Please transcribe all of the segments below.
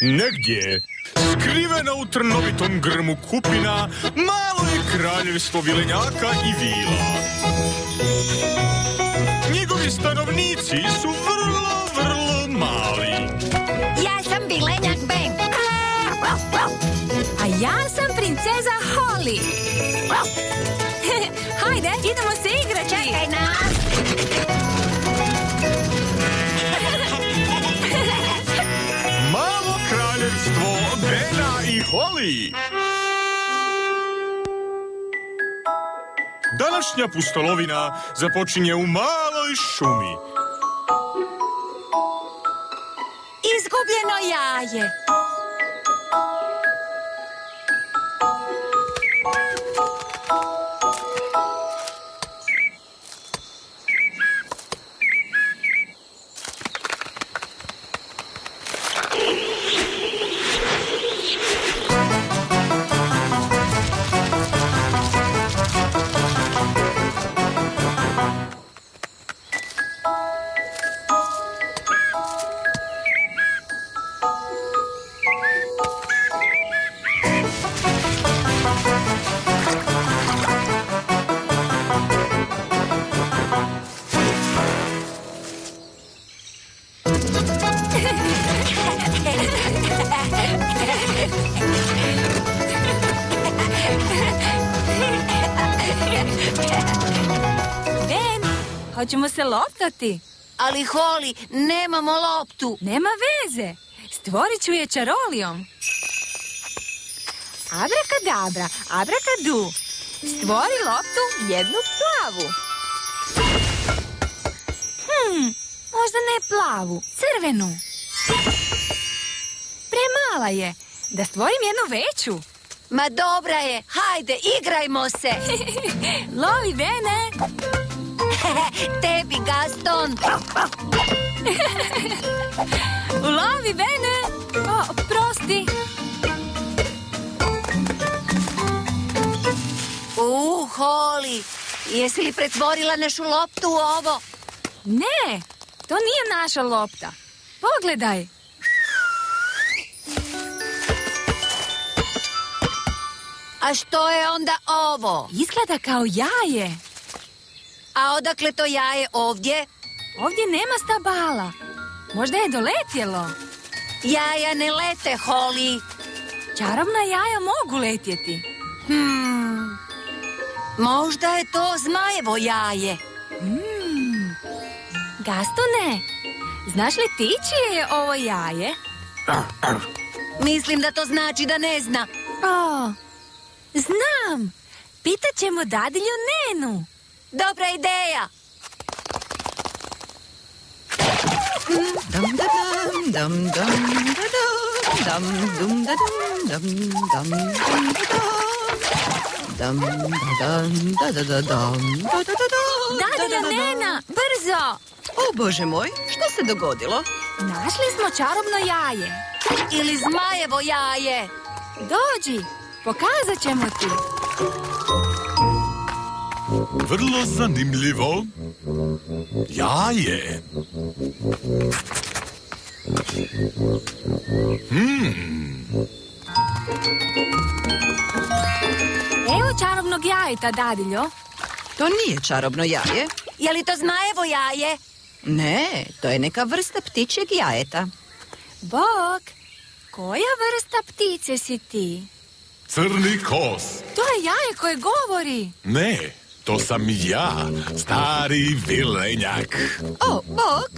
Negdje, skrivena u trnovitom grmu kupina, malo je kraljevstvo vilenjaka i vila. Njegovi stanovnici su vrlo mali. Ja sam vilenjak Ben. A ja sam princeza Holly. Hajde, idemo se igrati. Čekaj nas. Malo kraljevstvo Bena i Holly. Današnja pustolovina započinje u maloj šumi. Izgubljeno jaje. Hoćemo se loptati. Ali Holly, nemamo loptu. Nema veze. Stvorit ću je čarolijom. Abrakadabra, abrakadu. Stvori loptu jednu plavu. Možda ne plavu, crvenu. Premala je. Da stvorim jednu veću. Ma dobra je, hajde, igrajmo se. Lovi, Bene. Tebi, Gaston. Ulovi, Bene. O, prosti. Holly, jesi li pretvorila našu loptu u ovo? Ne, to nije naša lopta. Pogledaj. A što je onda ovo? Izgleda kao jaje. A odakle to jaje ovdje? Ovdje nema stabala. Možda je doletjelo. Jaja ne lete, Holly. Čarobna jaja mogu letjeti. Možda je to zmajevo jaje. Gastone, znaš li ti čije je ovo jaje? Mislim da to znači da ne zna. O, znam. Pitat ćemo dadilju Nenu. Dobra ideja. Dadilja Nena, brzo! O, Bože moj, što se dogodilo? Našli smo čarobno jaje. Ili zmajevo jaje. Dođi, pokazat ćemo ti. Vrlo zanimljivo. Jaje. Evo čarobnog jajeta, dadiljo. To nije čarobno jaje. Je li to zmajevo jaje? Ne, to je neka vrsta ptičjeg jajeta. Bog, koja vrsta ptice si ti? Crni kos. To je jaje koje govori. Ne, to sam ja, stari vilenjak. O, Bog!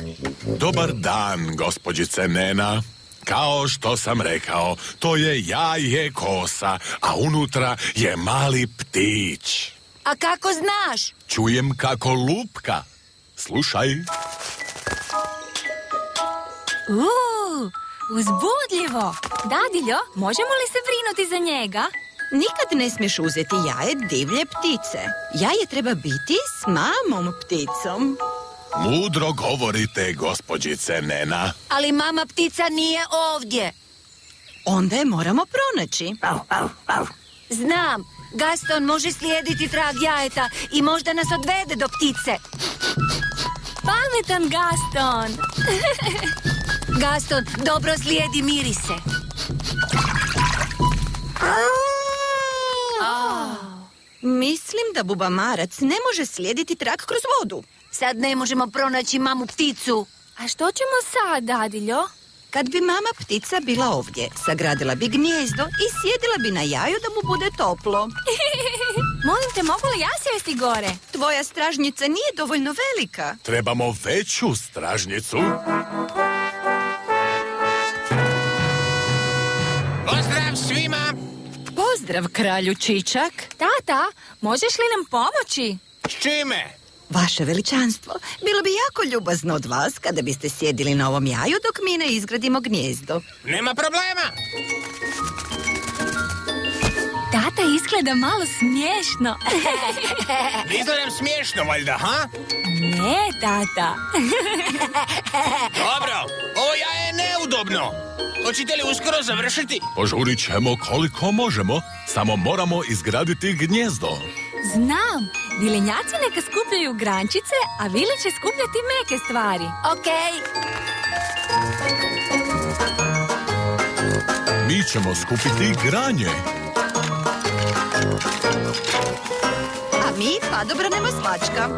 Dobar dan, gospođice Nena. Kao što sam rekao, to je jaje kosa, a unutra je mali ptić. A kako znaš? Čujem kako lupka. Slušaj. Uzbudljivo. Dadiljo, možemo li se brinuti za njega? Nikad ne smiješ uzeti jaje divlje ptice. Jaje treba biti s mamom pticom. Mudro govorite, gospođice Nena. Ali mama ptica nije ovdje. Onda je moramo pronaći. Znam, Gaston može slijediti trag jajeta i možda nas odvede do ptice. Pametan Gaston. Gaston, dobro slijedi mirise. Mislim da bubamarac ne može slijediti trag kroz vodu. Sad ne možemo pronaći mamu pticu. A što ćemo sad, dadiljo? Kad bi mama ptica bila ovdje, sagradila bi gnijezdo i sjedila bi na jaju da mu bude toplo. Molim te, mogu li ja sjesti gore? Tvoja stražnjica nije dovoljno velika. Trebamo veću stražnjicu. Pozdrav svima! Pozdrav, kralju Čičak. Tata, možeš li nam pomoći? S čime? Vaše veličanstvo, bilo bi jako ljubazno od vas kada biste sjedili na ovom jaju dok mi ne izgradimo gnijezdo. Nema problema! Tata izgleda malo smiješno. Izgledam smiješno, valjda, ha? Ne, tata. Dobro, ovo jaje je neudobno. Hoćete li uskoro završiti? Požurit ćemo koliko možemo, samo moramo izgraditi gnijezdo. Znam, vilenjaci neka skupljaju grančice, a vile će skupljati meke stvari. Okej. Mi ćemo skupiti granje. A mi padobranemo maslačka.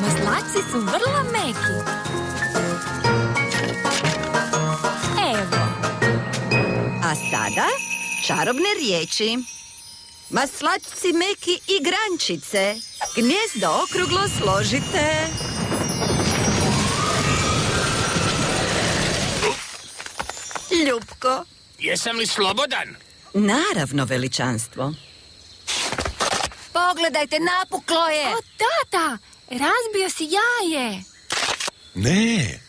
Maslačci su vrlo meki. Evo. A sada čarobne riječi. Maslačci meki i grančice, gnijezdo okruglo složite. Ljupko. Jesam li slobodan? Naravno, veličanstvo. Pogledajte, napuklo je. O, tata, razbio si jaje. Ne,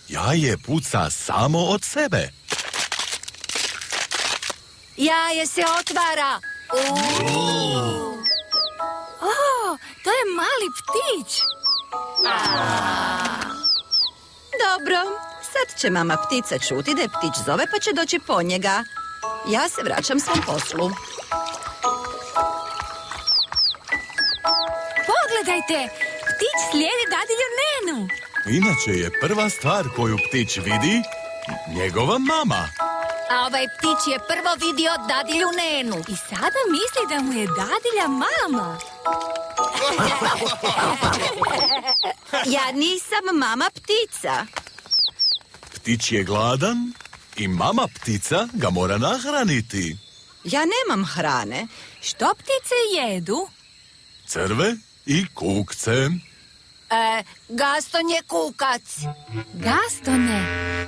jaje puca samo od sebe. Jaje se otvara. O, to je mali ptić. Dobro, sad će mama ptica čuti da je ptić zove pa će doći po njega. Ja se vraćam svom poslu. Pogledajte, ptić slijedi dadilju Nenu. Inače je prva stvar koju ptić vidi njegova mama. A ovaj ptić je prvo vidio dadilju Nenu. I sada misli da mu je dadilja mama. Ja nisam mama ptica. Ptić je gladan i mama ptica ga mora nahraniti. Ja nemam hrane. Što ptice jedu? Crve i kukce. Gaston je kukac. Gastone,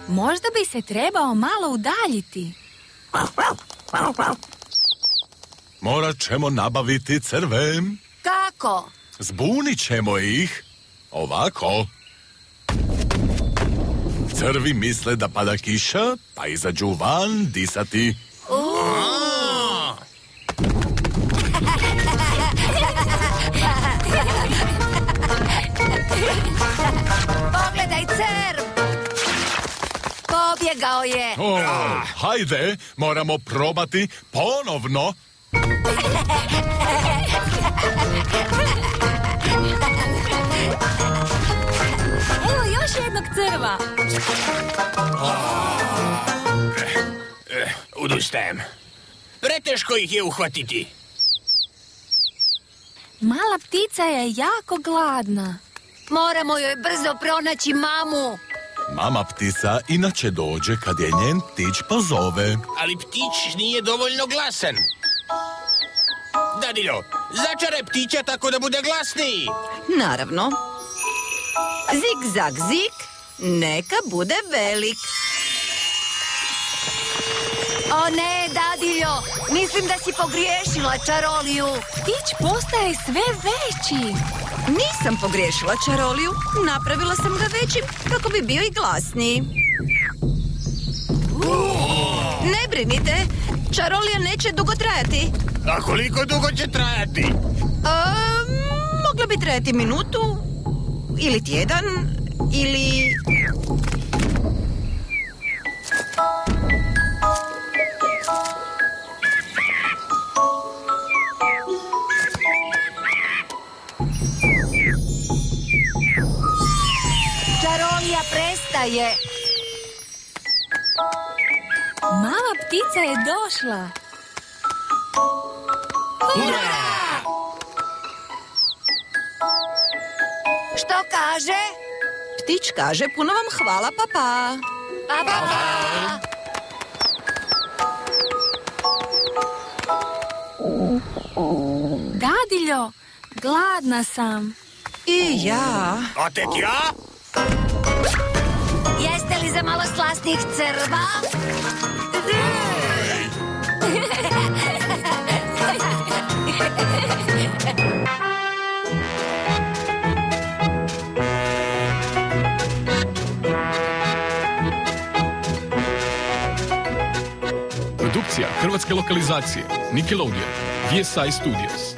možda bi se trebao malo udaljiti. Morat ćemo nabaviti crve. Kako? Zbunit ćemo ih. Ovako. Crvi misle da pada kiša, pa izađu van disati. Pogledaj, crv. Pobjegao je. Hajde, moramo probati ponovno. Evo još jednog crva. Odustajem. Preteško ih je uhvatiti. Mala ptica je jako gladna. Moramo joj brzo pronaći mamu. Mama ptica inače dođe kad je njen ptić pozove. Ali ptić nije dovoljno glasan. Dadiljo, začaraj ptića tako da bude glasniji. Naravno. Zik, zak, zik, neka bude velik. O ne, dadiljo, mislim da si pogriješila čaroliju. Ptić postaje sve veći. Nisam pogriješila čaroliju, napravila sam ga većim kako bi bio i glasniji. Ne brinite, čarolija neće dugo trajati. A koliko dugo će trajati? Mogla bi trajati minutu, ili tjedan, ili... Čarolija prestaje. Mama ptica je došla. Što kaže? Ptić kaže puno vam hvala, papa. Pa. Dadiljo, gladna sam. I ja. A tek ja? Jeste li za malo slasnih crva? Produkcija hrvatske lokalizacije Nickelodeon, VSI Studios.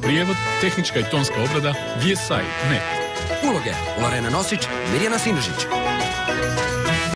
Prijevod, tehnička i tonska obrada VSI.net. Uloge: Lorena Nosić, Mirjana Sinožić.